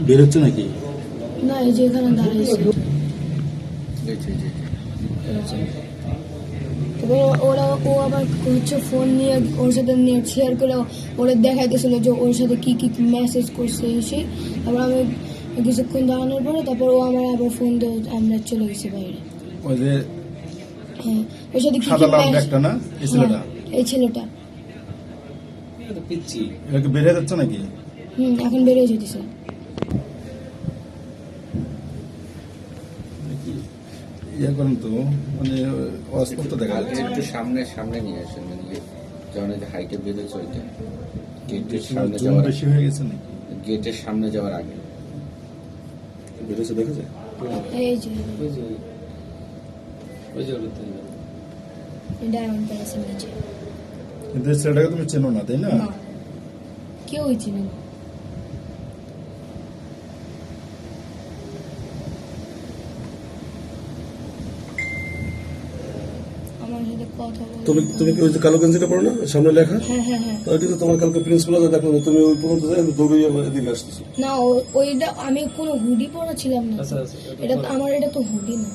বের হচ্ছে নাকি? না, এই যে এখানে দাঁড়িয়েছে। তারপরে ও আবার হচ্ছে ফোন নিয়ে ওর সাথে নেট শেয়ার করে ওরা দেখাইতেছিল যে ওর সাথে কি কি মেসেজ করছে এসে। তারপর আমি কিছুক্ষণ দাঁড়ানোর পরে তারপর ও আমার আবার ফোন দিয়ে আমরা চলে গেছি বাইরে। ওই যে হ্যাঁ, ওর সাথে কি সাদা কি লাল একটা না, এই ছেলেটা? এই ছেলেটা। এটা কি বের হয়ে যাচ্ছে নাকি? এখন বেরিয়ে যেতেছে। ইয়ে করেন তো, মানে অস্পষ্ট দেখা যাচ্ছে। একটু সামনে নিয়ে আসেন, মানে যেমন যে হাইটে বেঁধেছে ওইটা গেটের সামনে জুম যাওয়ার, বেশি হয়ে গেছে নাকি? গেটের সামনে যাওয়ার আগে বেরোচ্ছে, দেখা যায়? এই যে ডায়মন্ড প্যালেসের নিচে। কিন্তু এই ছেলেটাকে তুমি চেনো না, তাই না? না, কেউই চিনে না। আমার সাথে কথা বলে। তুমি কি ওই যে কালো গেঞ্জিটা পরো না, সামনে লেখা? হ্যাঁ হ্যাঁ হ্যাঁ। তাহলে কিন্তু তোমার কালকে প্রিন্সিপাল দেখো না, তুমি ওই পর্যন্ত যাই দৌড়িয়ে এদিকে আসতেছো। না, ওইটা আমি কোনো হুডি পরা ছিলাম না। এটা তো আমার, এটা তো হুডি না।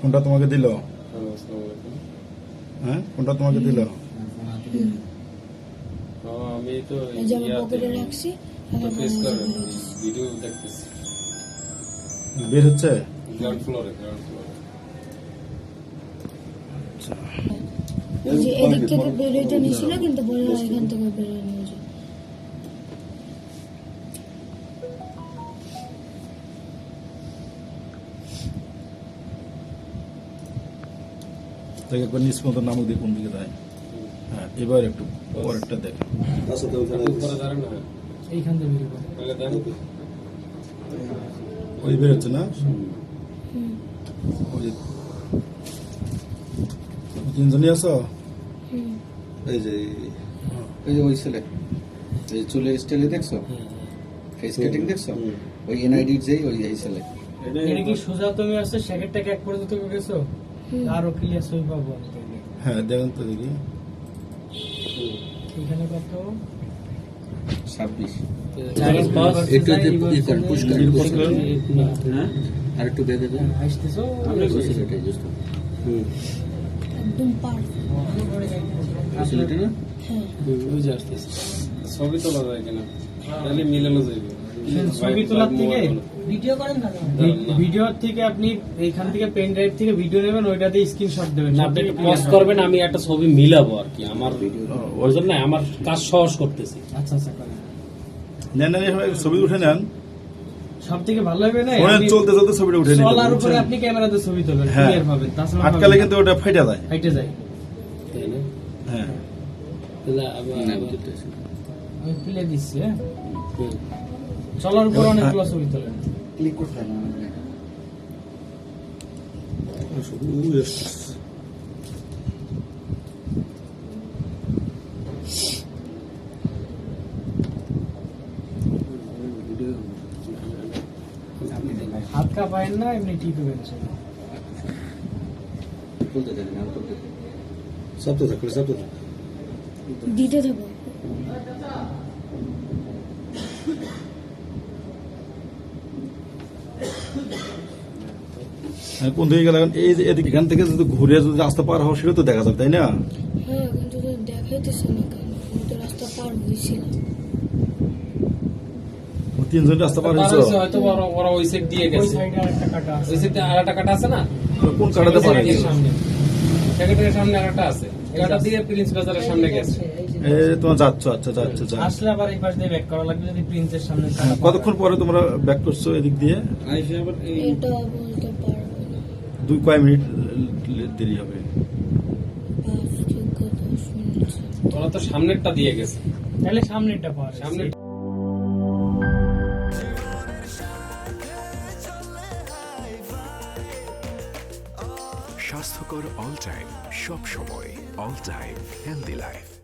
কোনটা তোমাকে দিল? হ্যাঁ, কোনটা তোমাকে দিল? আমি তো এই যে আমি পকেটে রাখছি। ভিডিও দেখতেছি বের হচ্ছে? গ্রাউন্ড ফ্লোরে। এই যে এদিক থেকে বেরোইতে নিয়েছিল, কিন্তু বললো এখান থেকে বেরোয় নিয়ে যায়। তাকে একবার নিজ মতো নামক দিয়ে কোন দিকে যায়। হ্যাঁ, এবার একটু পরেরটা দেখ। আচ্ছা, তো ওখানে উপরে দাঁড়ান না, এইখান থেকে বেরোবে। তাহলে দেন ওই বের হচ্ছে না? ওই যে তিনজনই আছো? এই যে ওই ছেলে, এই চুলের স্টাইলে দেখছো, ফেস কাটিং দেখছো, ওই এনআইডি যেই ওই এই ছেলে। এটা কি সোজা তুমি আসছে সেকেন্ডটাকে এক পর্যন্ত গেছো? আরো ক্লিয়ার ছবি পাবো আমি তাইলে। হ্যাঁ, দেখেন তো দেখি। এখানে কত 26 একটু পুশ করেন, আর একটু বেঁধে দেন। আসতেছো ছেলেটাই just একদম পার। ওই ছেলেটা না? হ্যাঁ, ওই যে আসতেছে। ছবি তোলা যায় কিনা তাহলে মিলানো যাবে। ছবি তোলার থেকে ভিডিও করেন না? ভিডিওর থেকে আপনি এইখান থেকে পেন ড্রাইভ থেকে ভিডিও নেবেন, ওইটাতে স্ক্রিনশট দেবেন, আপনি পজ করবেন, আমি একটা ছবি মিলাবো আর কি। আমার ওই জন্য আমার কাজ সহজ করতেছি। আচ্ছা আচ্ছা করেন। নেন এভাবে ছবি উঠে নেন। সব থেকে ভালো হবে না ফোনে আপনি চলতে চলতে ছবিটা উঠে নিতে চলার উপরে বুঝছেন? আপনি ক্যামেরাতে ছবি তোলেন, হ্যাঁ, ক্লিয়ার পাবেন। তাছাড়া আটকালে কিন্তু ওটা ফাইটা যায়। হাইটে যায়। তাই না? হ্যাঁ, তাহলে না, বুঝতেছি। আমি প্লে দিচ্ছি। হ্যাঁ, চলার উপর অনেকগুলো ছবি তোলেন। ক্লিক করতে হবে না। হাত কাঁপায়েন না, এমনি ঠিক হবেন। তুলতে থাকেন, আমি তুলতে থাকি। চাপতে থাকবে, চাপতে থাকবে। দিতে থাকো। কোন দিকে গেলে এই যে এখান থেকে যদি ঘুরে যদি রাস্তা পার হওয়া, সেটা তো দেখা যাবে, তাই না? হ্যাঁ, কিন্তু তো দেখাইতেছে না কেন? আমি তো রাস্তা পার হয়েছিলাম। তিনজন রাস্তা পার হয়েছে। হয়তো ওরা ওই সাইড দিয়ে ওই গেছে, সাইডে আরেকটা কাটা আছে। ওই সাইডে আর একটা কাটা আছে না, কোন কাটাতে পারে? সেক্রেটারির সামনে আর একটা আছে, কাটা দিয়ে প্রিন্স বাজারের সামনে গেছে। তোমার যাচ্ছ? আচ্ছা, যাচ্ছে যা। আসলে আবার এই পাশ দিয়ে ব্যাক করা লাগবে, যদি প্রিন্সের সামনে হ্যাঁ, কতক্ষণ পরে তোমরা ব্যাক করছো এদিক দিয়ে? আইসে আবার এই এটা বলতে পারবো না। কয় মিনিট দেরি হবে? 5 থেকে 10 মিনিট। ওরা তো সামনেরটা দিয়ে গেছে, তাহলে সামনেরটা পাওয়া যায়। সামনে স্বাস্থ্যকর অল টাইম, সব সময় অল টাইম হেলদি লাইফ।